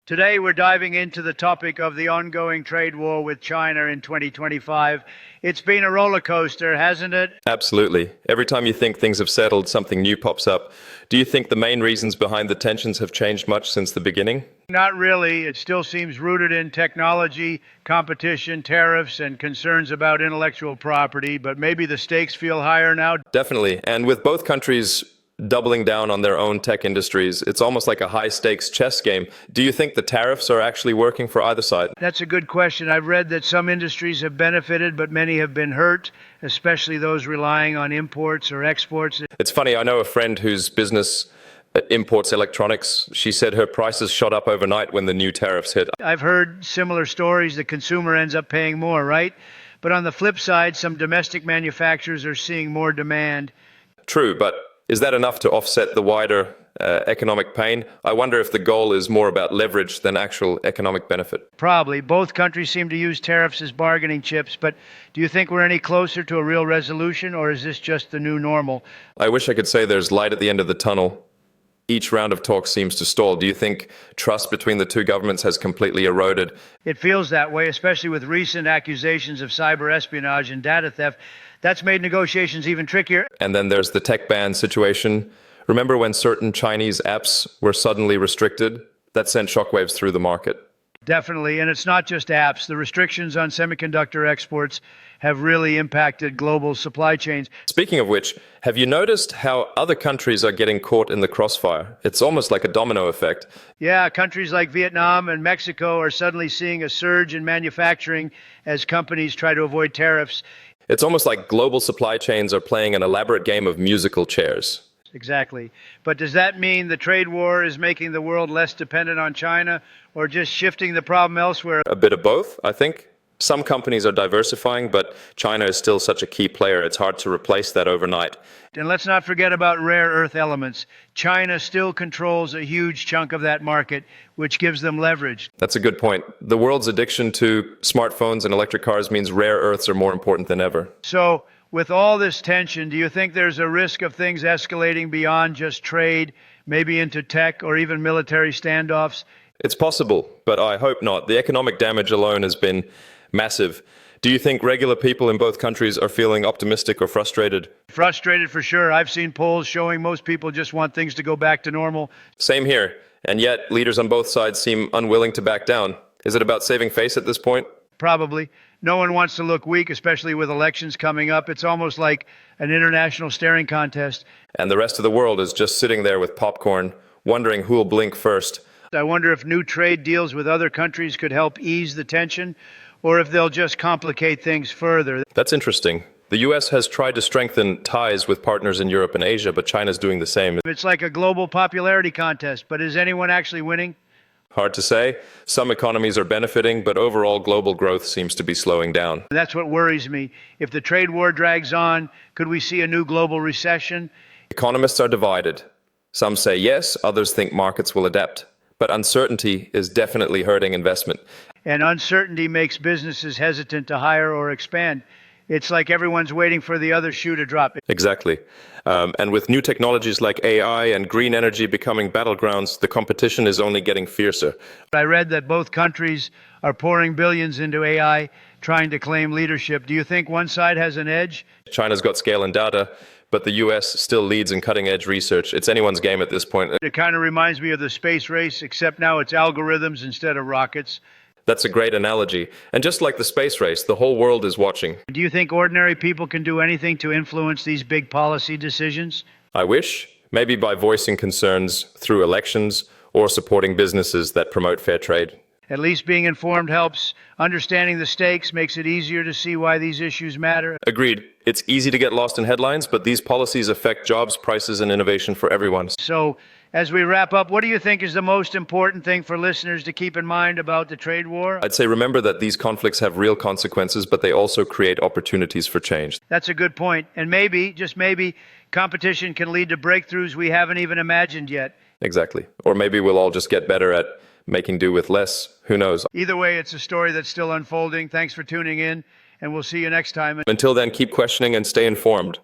Today, we're diving into the topic of the ongoing trade war with China in 2025. It's been a roller coaster, hasn't it? Absolutely. Every time you think things have settled, something new pops up. Do you think the main reasons behind the tensions have changed much since the beginning? Not really. It still seems rooted in technology, competition, tariffs, and concerns about intellectual property, but maybe the stakes feel higher now. Definitely. And with both countries doubling down on their own tech industries, it's almost like a high-stakes chess game. Do you think the tariffs are actually working for either side? That's a good question. I've read that some industries have benefited, but many have been hurt, especially those relying on imports or exports. It's funny, I know a friend whose business imports electronics. She said her prices shot up overnight when the new tariffs hit. I've heard similar stories. The consumer ends up paying more, right? But on the flip side, some domestic manufacturers are seeing more demand. True, but is that enough to offset the wider economic pain? I wonder if the goal is more about leverage than actual economic benefit. Probably. Both countries seem to use tariffs as bargaining chips, but do you think we're any closer to a real resolution, or is this just the new normal? I wish I could say there's light at the end of the tunnel. Each round of talks seems to stall. Do you think trust between the two governments has completely eroded? It feels that way, especially with recent accusations of cyber espionage and data theft. That's made negotiations even trickier. And then there's the tech ban situation. Remember when certain Chinese apps were suddenly restricted? That sent shockwaves through the market. Definitely. And it's not just apps. The restrictions on semiconductor exports have really impacted global supply chains. Speaking of which, have you noticed how other countries are getting caught in the crossfire? It's almost like a domino effect. Yeah, countries like Vietnam and Mexico are suddenly seeing a surge in manufacturing as companies try to avoid tariffs. It's almost like global supply chains are playing an elaborate game of musical chairs. Exactly. But does that mean the trade war is making the world less dependent on China, or just shifting the problem elsewhere? A bit of both, I think. Some companies are diversifying, but China is still such a key player. It's hard to replace that overnight. And let's not forget about rare earth elements. China still controls a huge chunk of that market, which gives them leverage. That's a good point. The world's addiction to smartphones and electric cars means rare earths are more important than ever. So, with all this tension, do you think there's a risk of things escalating beyond just trade, maybe into tech or even military standoffs? It's possible, but I hope not. The economic damage alone has been massive. Do you think regular people in both countries are feeling optimistic or frustrated? Frustrated for sure. I've seen polls showing most people just want things to go back to normal. Same here. And yet, leaders on both sides seem unwilling to back down. Is it about saving face at this point? Probably. No one wants to look weak, especially with elections coming up. It's almost like an international staring contest. And the rest of the world is just sitting there with popcorn, wondering who'll blink first. I wonder if new trade deals with other countries could help ease the tension, or if they'll just complicate things further. That's interesting. The US has tried to strengthen ties with partners in Europe and Asia, but China's doing the same. It's like a global popularity contest, but is anyone actually winning? Hard to say. Some economies are benefiting, but overall global growth seems to be slowing down. That's what worries me. If the trade war drags on, could we see a new global recession? Economists are divided. Some say yes, others think markets will adapt. But uncertainty is definitely hurting investment. And uncertainty makes businesses hesitant to hire or expand. It's like everyone's waiting for the other shoe to drop. Exactly. And with new technologies like AI and green energy becoming battlegrounds, the competition is only getting fiercer. I read that both countries are pouring billions into AI, trying to claim leadership. Do you think one side has an edge? China's got scale and data, but the US still leads in cutting-edge research. It's anyone's game at this point. It kind of reminds me of the space race, except now it's algorithms instead of rockets. That's a great analogy. And just like the space race, the whole world is watching. Do you think ordinary people can do anything to influence these big policy decisions? I wish, maybe by voicing concerns through elections or supporting businesses that promote fair trade. At least being informed helps. Understanding the stakes makes it easier to see why these issues matter. Agreed. It's easy to get lost in headlines, but these policies affect jobs, prices, and innovation for everyone. So, as we wrap up, what do you think is the most important thing for listeners to keep in mind about the trade war? I'd say remember that these conflicts have real consequences, but they also create opportunities for change. That's a good point. And maybe, just maybe, competition can lead to breakthroughs we haven't even imagined yet. Exactly. Or maybe we'll all just get better at making do with less. Who knows? Either way, it's a story that's still unfolding. Thanks for tuning in, and we'll see you next time. Until then, keep questioning and stay informed.